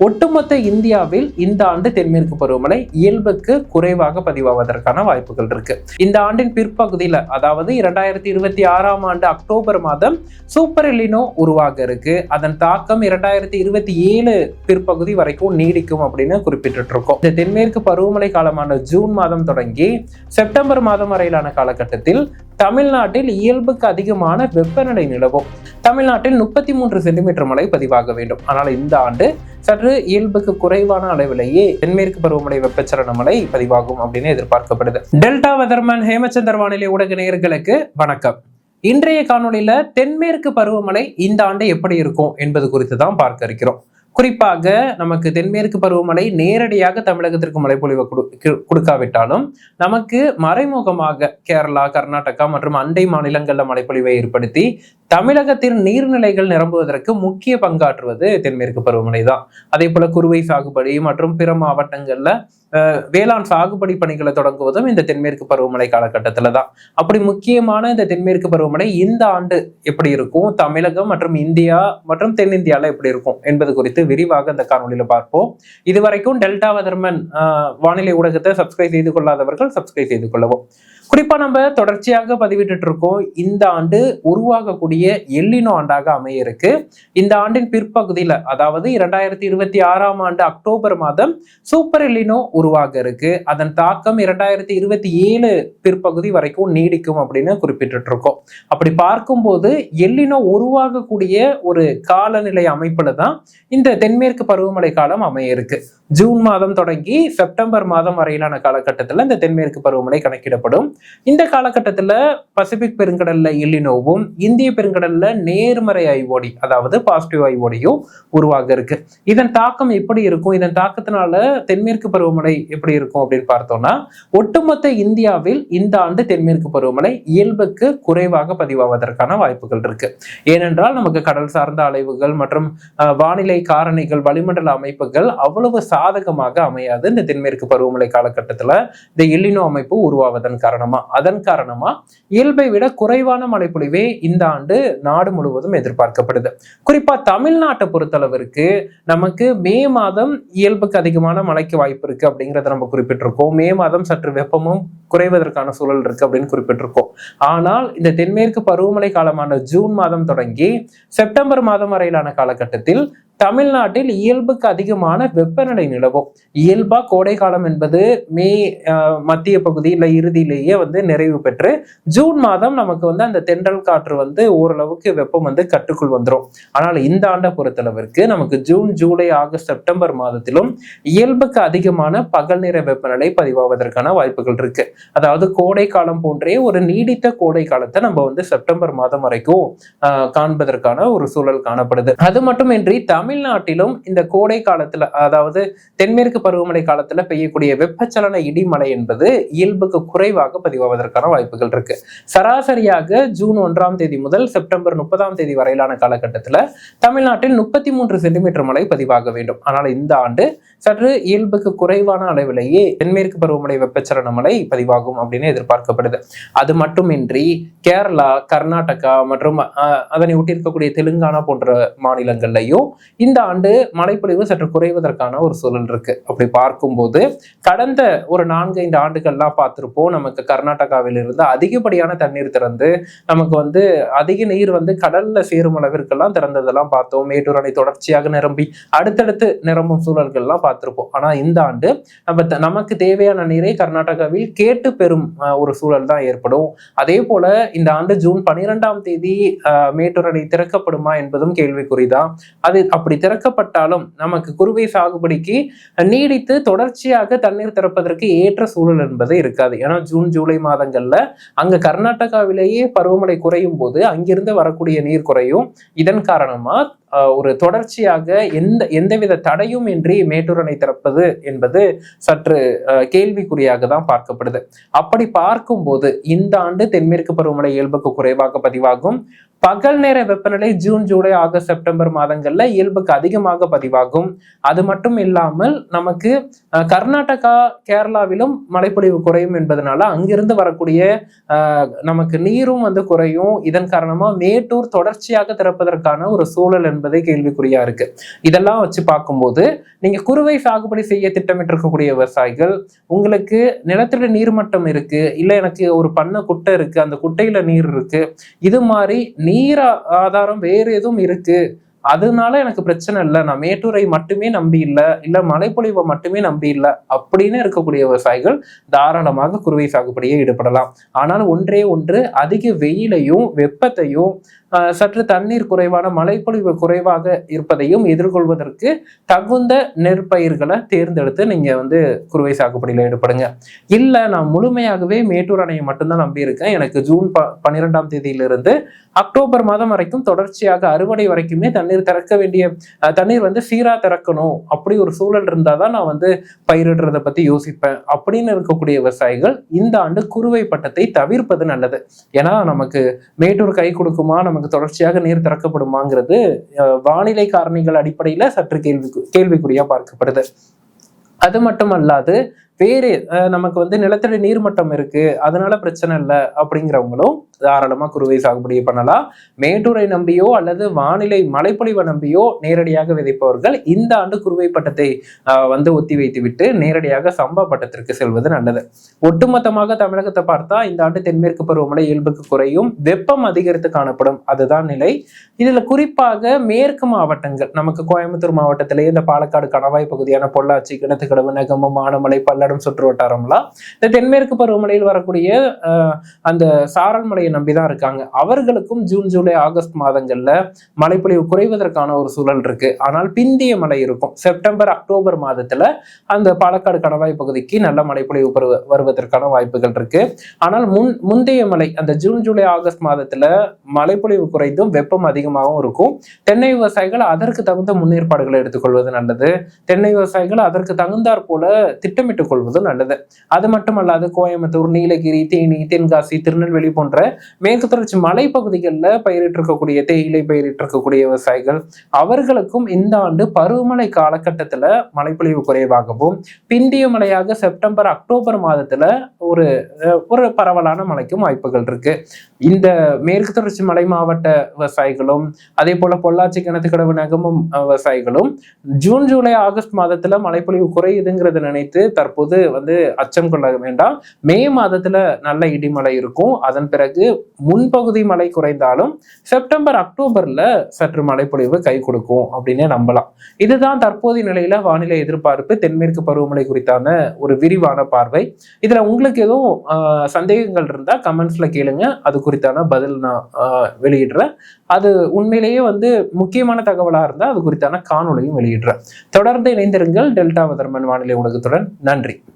ஒட்டுமொத்த இந்தியாவில் இந்த ஆண்டு தென்மேற்கு பருவமழை இயல்புக்கு குறைவாக பதிவாவதற்கான வாய்ப்புகள் இருக்கு. இந்த ஆண்டின் பிற்பகுதியில, அதாவது 2026 ஆண்டு அக்டோபர் மாதம் சூப்பர் எல்னினோ உருவாக இருக்கு. அதன் தாக்கம் 2027 பிற்பகுதி வரைக்கும் நீடிக்கும் அப்படின்னு குறிப்பிட்டு இருக்கோம். இந்த தென்மேற்கு பருவமழை காலமான ஜூன் மாதம் தொடங்கி செப்டம்பர் மாதம் வரையிலான காலகட்டத்தில் தமிழ்நாட்டில் இயல்புக்கு அதிகமான வெப்பநிலை நிலவும். தமிழ்நாட்டில் 33 சென்டிமீட்டர் மழை பதிவாக வேண்டும். ஆனால் இந்த ஆண்டு சற்று இயல்புக்கு குறைவான அளவிலேயே தென்மேற்கு பருவமழை வெப்பச்சலன மழை பதிவாகும் அப்படின்னு எதிர்பார்க்கப்படுது. டெல்டா வெதர்மேன் ஹேமச்சந்தர் வானிலை ஊடக நேயர்களுக்கு வணக்கம். இன்றைய காணொலியில தென்மேற்கு பருவமழை இந்த ஆண்டு எப்படி இருக்கும் என்பது குறித்து தான் பார்க்க இருக்கிறோம். குறிப்பாக நமக்கு தென்மேற்கு பருவமழை நேரடியாக தமிழகத்திற்கு மழைப்பொழிவை கொடுக்காவிட்டாலும் நமக்கு மறைமுகமாக கேரளா, கர்நாடகா மற்றும் அண்டை மாநிலங்கள்ல மழைப்பொழிவை ஏற்படுத்தி தமிழகத்தின் நீர்நிலைகள் நிரம்புவதற்கு முக்கிய பங்காற்றுவது தென்மேற்கு பருவமழை தான். அதே போல குறுவை சாகுபடி மற்றும் பிற மாவட்டங்கள்ல வேளாண் சாகுபடி பணிகளை தொடங்குவதும் இந்த தென்மேற்கு பருவமழை காலகட்டத்துல தான். அப்படி முக்கியமான இந்த தென்மேற்கு பருவமழை இந்த ஆண்டு எப்படி இருக்கும், தமிழகம் மற்றும் இந்தியா மற்றும் தென்னிந்தியால எப்படி இருக்கும் என்பது குறித்து விரிவாக இந்த காணொலியில பார்ப்போம். இதுவரைக்கும் டெல்டா வெதர்மேன் வானிலை ஊடகத்தை சப்ஸ்கிரைப் செய்து கொள்ளாதவர்கள் சப்ஸ்கிரைப் செய்து கொள்ளவும். குறிப்பா நம்ம தொடர்ச்சியாக பதிவிட்டு இருக்கோம். இந்த ஆண்டு உருவாகக்கூடிய எல்னினோ ஆண்டாக அமைய இருக்கு. இந்த ஆண்டின் பிற்பகுதியில, அதாவது 2026 ஆண்டு அக்டோபர் மாதம் சூப்பர் எல்னினோ உருவாக இருக்கு. அதன் தாக்கம் 2027 பிற்பகுதி வரைக்கும் நீடிக்கும் அப்படின்னு குறிப்பிட்டு இருக்கோம். அப்படி பார்க்கும்போது எல்னினோ உருவாகக்கூடிய ஒரு காலநிலை அமைப்புல தான் இந்த தென்மேற்கு பருவமழை காலம் அமைய இருக்கு. ஜூன் மாதம் தொடங்கி செப்டம்பர் மாதம் வரையிலான காலகட்டத்தில் இந்த தென்மேற்கு பருவமழை கணக்கிடப்படும். இந்த காலகட்டத்தில் பசிபிக் பெருங்கடல்ல எல்னினோவும் இந்திய பெருங்கடல்ல நேர்மறை ஐஓடி, அதாவது பாசிட்டிவ் ஐஓடியும் உருவாக இருக்கு. இதன் தாக்கம் எப்படி இருக்கும், இதன் தாக்கத்தினால தென்மேற்கு பருவமழை எப்படி இருக்கும் அப்படின்னு பார்த்தோம்னா, ஒட்டுமொத்த இந்தியாவில் இந்த ஆண்டு தென்மேற்கு பருவமழை இயல்புக்கு குறைவாக பதிவாவதற்கான வாய்ப்புகள் இருக்கு. ஏனென்றால் நமக்கு கடல் சார்ந்த அலைவுகள் மற்றும் வானிலை காரணிகள், வளிமண்டல அமைப்புகள் அவ்வளவு சாதகமாக அமையாது. இந்த தென்மேற்கு பருவமழை காலகட்டத்துல இந்த எல்னினோ அமைப்பு உருவாவதன் காரணமா இயல்பை விட குறைவான மழைப்பொழிவே இந்த ஆண்டு நாடு முழுவதும் எதிர்பார்க்கப்படுது. குறிப்பா தமிழ்நாட்டை பொறுத்தளவிற்கு நமக்கு மே மாதம் இயல்புக்கு அதிகமான மழைக்கு வாய்ப்பு இருக்கு அப்படிங்கிறத நம்ம குறிப்பிட்டிருக்கோம். மே மாதம் சற்று வெப்பமும் குறைவதற்கான சூழல் இருக்கு அப்படின்னு குறிப்பிட்டிருக்கோம். ஆனால் இந்த தென்மேற்கு பருவமழை காலமான ஜூன் மாதம் தொடங்கி செப்டம்பர் மாதம் வரையிலான காலகட்டத்தில் தமிழ்நாட்டில் இயல்புக்கு அதிகமான வெப்பநிலை நிலவும். இயல்பா கோடை காலம் என்பது மே மத்திய பகுதி இல்ல இறுதியிலேயே நிறைவு பெற்று ஜூன் மாதம் நமக்கு அந்த தென்றல் காற்று ஓரளவுக்கு வெப்பம் கட்டுக்குள் வந்துடும். ஆனால் இந்த ஆண்டை பொறுத்தளவிற்கு நமக்கு ஜூன், ஜூலை, ஆகஸ்ட், செப்டம்பர் மாதத்திலும் இயல்புக்கு அதிகமான பகல் நேர வெப்பநிலை பதிவாவதற்கான வாய்ப்புகள் இருக்கு. அதாவது கோடை காலம் போன்றே ஒரு நீடித்த கோடை காலத்தை நம்ம செப்டம்பர் மாதம் வரைக்கும் காண்பதற்கான ஒரு சூழல் காணப்படுது. அது மட்டுமின்றி தமிழ்நாட்டிலும் இந்த கோடை காலத்துல, அதாவது தென்மேற்கு பருவமழை காலத்துல பெய்யக்கூடிய வெப்பச்சலன இடிமழை என்பது இயல்புக்கு குறைவாக பதிவாவதற்கான வாய்ப்புகள் இருக்கு. சராசரியாக ஜூன் 1ஆம் தேதி முதல் செப்டம்பர் 30ஆம் தேதி வரையிலான காலகட்டத்துல தமிழ்நாட்டில் 33 சென்டிமீட்டர் மழை பதிவாக வேண்டும். ஆனால் இந்த ஆண்டு சற்று இயல்புக்கு குறைவான அளவிலேயே தென்மேற்கு பருவமழை வெப்பச்சலன மழை பதிவாகும் அப்படின்னு எதிர்பார்க்கப்படுது. அது மட்டுமின்றி கேரளா, கர்நாடகா மற்றும் அதனை ஒட்டியிருக்கக்கூடிய தெலுங்கானா போன்ற மாநிலங்கள்லையும் இந்த ஆண்டு மழைப்பொழிவு சற்று குறைவதற்கான ஒரு சூழல் இருக்கு. அப்படி பார்க்கும்போது கடந்த ஒரு 4-5 ஆண்டுகள்லாம் பார்த்திருப்போம். நமக்கு கர்நாடகாவில் இருந்து அதிகப்படியான தண்ணீர் திறந்து நமக்கு அதிக நீர் கடல்ல சேரும் அளவிற்கெல்லாம் திறந்ததெல்லாம் பார்த்தோம். மேட்டூர் அணை தொடர்ச்சியாக நிரம்பி அடுத்தடுத்து நிரம்பும் சூழல்கள்லாம் பார்த்திருப்போம். ஆனா இந்த ஆண்டு நமக்கு தேவையான நீரை கர்நாடகாவில் கேட்டு பெறும் ஒரு சூழல் தான் ஏற்படும். அதே போல இந்த ஆண்டு ஜூன் 12ஆம் தேதி மேட்டூர் அணை திறக்கப்படுமா என்பதும் கேள்விக்குறிதான். அது அப்படி திறக்கப்பட்டாலும் நமக்கு குறுவை சாகுபடிக்கு நீடித்து தொடர்ச்சியாக தண்ணீர் திறப்பதற்கு ஏற்ற சூழல் என்பது இருக்காது. ஏன்னா ஜூன், ஜூலை மாதங்கள்ல அங்க கர்நாடகாவிலேயே பருவமழை குறையும் போது அங்கிருந்து வரக்கூடிய நீர் குறையும். இதன் காரணமா ஒரு தொடர்ச்சியாக எந்தவித தடையும் இன்றி மேட்டூர் அணை திறப்பது என்பது சற்று கேள்விக்குறியாக தான் பார்க்கப்படுது. அப்படி பார்க்கும்போது இந்த ஆண்டு தென்மேற்கு பருவமழை இயல்புக்கு குறைவாக பதிவாகும். பகல் நேர வெப்பநிலை ஜூன், ஜூலை, ஆகஸ்ட், செப்டம்பர் மாதங்கள்ல இயல்புக்கு அதிகமாக பதிவாகும். அது மட்டும் இல்லாமல் நமக்கு கர்நாடகா, கேரளாவிலும் மழைப்பொழிவு குறையும் என்பதனால அங்கிருந்து வரக்கூடிய நமக்கு நீரும் வந்து குறையும். இதன் காரணமா மேட்டூர் தொடர்ச்சியாக திறப்பதற்கான ஒரு சூழல் என்பதே கேள்விக்குறியா இருக்கு. இதெல்லாம் வச்சு பார்க்கும்போது நீங்க குறுவை சாகுபடி செய்ய திட்டமிட்டிருக்கக்கூடிய விவசாயிகள், உங்களுக்கு நிலத்தடி நீர்மட்டம் இருக்கு, இல்ல எனக்கு ஒரு பண்ணை குட்டை இருக்கு, அந்த குட்டையில நீர் இருக்கு, இது மாதிரி நீர் ஆதாரம் வேற எதுவும் இருக்கு, அதனால எனக்கு பிரச்சனை இல்லை, நான் மேட்டூரை மட்டுமே நம்பி இல்ல மழைப்பொழிவை மட்டுமே நம்பி அப்படின்னு இருக்கக்கூடிய விவசாயிகள் தாராளமாக குறுவை சாகுபடியை ஈடுபடலாம். ஆனால் ஒன்றே ஒன்று, அதிக வெயிலையும் வெப்பத்தையும் சற்று தண்ணீர் குறைவான மழைப்பொழிவு குறைவாக இருப்பதையும் எதிர்கொள்வதற்கு தகுந்த நெற்பயிர்களை தேர்ந்தெடுத்து நீங்க வந்து குறுவை சாகுபடியில ஈடுபடுங்க. இல்ல நான் முழுமையாகவே மேட்டூர் அணையை மட்டும்தான் நம்பி இருக்கேன், எனக்கு ஜூன் 12ஆம் தேதியிலிருந்து அக்டோபர் மாதம் வரைக்கும் தொடர்ச்சியாக அறுவடை வரைக்குமே தண்ணீர் வந்து சீரா திறக்கணும், அப்படி ஒரு சூழல் இருந்தாதான் நான் வந்து பயிரிடுறதை பத்தி யோசிப்பேன் அப்படின்னு இருக்கக்கூடிய விவசாயிகள் இந்த ஆண்டு குறுவை பட்டத்தை தவிர்ப்பது நல்லது. ஏன்னா நமக்கு மேட்டூர் கை கொடுக்குமா, நமக்கு தொடர்ச்சியாக நீர் திறக்கப்படுமாங்கிறது வானிலை காரணிகள் அடிப்படையில சற்று கேள்விக்குறியா பார்க்கப்படுது. அது மட்டும் அல்லாது வேறு நமக்கு வந்து நிலத்தடி நீர்மட்டம் இருக்கு, அதனால பிரச்சனை இல்லை அப்படிங்கிறவங்களும் தாராளமா குறுவை சாகுபடியை பண்ணலாம். மேட்டூரை நம்பியோ அல்லது வானிலை மழைப்பொழிவை நம்பியோ நேரடியாக விதைப்பவர்கள் இந்த ஆண்டு குறுவை பட்டத்தை வந்து ஒத்தி வைத்து விட்டு நேரடியாக சம்பா பட்டத்திற்கு செல்வது நல்லது. ஒட்டுமொத்தமாக தமிழகத்தை பார்த்தா இந்த ஆண்டு தென்மேற்கு பருவமழை இயல்புக்கு குறையும், வெப்பம் அதிகரித்து காணப்படும், அதுதான் நிலை. இதுல குறிப்பாக மேற்கு மாவட்டங்கள், நமக்கு கோயம்புத்தூர் மாவட்டத்திலேயே இந்த பாலக்காடு கணவாய் பகுதியான பொள்ளாச்சி, கிணத்துக்கடவு, நெகமம், ஆனமலை, பல்லடம் சுற்று வட்டாரம்லாம் இந்த தென்மேற்கு பருவமழையில் வரக்கூடிய அந்த சாரல் மழையை நம்பிதான் இருக்காங்க. அவர்களுக்கும் ஜூன், ஜூலை, ஆகஸ்ட் மாதங்கள்ல மழைப்பொழிவு குறைவதற்கான ஒரு சூழல் இருக்கு. ஆனால் பிந்திய மழை இருக்கும். செப்டம்பர், அக்டோபர் மாதத்துல அந்த பாலக்காடு கணவாய் பகுதிக்கு நல்ல மழைப்பொழிவு வருவதற்கான வாய்ப்புகள் இருக்கு. ஆனால் முந்தைய மழை அந்த ஜூன், ஜூலை, ஆகஸ்ட் மாதத்துல மழைப்பொழிவு குறைந்தும் வெப்பம் அதிகமாகவும் இருக்கும். தென்னை விவசாயிகள் அதற்கு தகுந்த முன்னேற்பாடுகளை எடுத்துக்கொள்வது நல்லது. தென்னை விவசாயிகள் அதற்கு தகுந்தாற் போல திட்டமிட்டுக் கொள்வதும் நல்லது. அது மட்டுமல்லாது கோயம்புத்தூர், நீலகிரி, தேனி, தென்காசி, திருநெல்வேலி போன்ற மேற்கு தொடர்ச்சி மலைப்பகுதிகளில் பயிரிட்டிருக்கக்கூடிய தேயிலை பயிரிட்டிருக்கக்கூடிய விவசாயிகள் அவர்களுக்கும் இந்த ஆண்டு பருவமழை காலகட்டத்துல மழைப்பொழிவு குறைவாகவும் பிந்திய மழையாக செப்டம்பர், அக்டோபர் மாதத்துல ஒரு பரவலான மழைக்கும் வாய்ப்புகள் இருக்கு. இந்த மேற்கு தொடர்ச்சி மலை மாவட்ட விவசாயிகளும் அதே போல பொள்ளாச்சி, கிணத்துக்கடவு, நெகமம் விவசாயிகளும் ஜூன், ஜூலை, ஆகஸ்ட் மாதத்துல மழைப்பொழிவு குறையுதுங்கிறத நினைத்து தற்போது வந்து அச்சம் கொள்ள வேண்டாம். மே மாதத்துல நல்ல இடிமழை இருக்கும். அதன் பிறகு முன்பகுதி மழை குறைந்தாலும் செப்டம்பர், அக்டோபர்ல சற்று மழைப்பொழிவு கை கொடுக்கும் அப்படின்னே நம்பலாம். இதுதான் தற்போதைய நிலையில வானிலை எதிர்பார்ப்பு, தென்மேற்கு பருவமழை குறித்தான ஒரு விரிவான பார்வை. இதுல உங்களுக்கு எதுவும் சந்தேகங்கள் இருந்தா கமெண்ட்ஸ்ல கேளுங்க, அது குறித்தான பதில் நான் வெளியிடுறேன். அது உண்மையிலேயே வந்து முக்கியமான தகவலா இருந்தா அது குறித்தான காணொலியும் வெளியிடுறேன். தொடர்ந்து இணைந்திருங்கள் டெல்டா வதர்மன் வானிலை ஊடகத்துடன். நன்றி.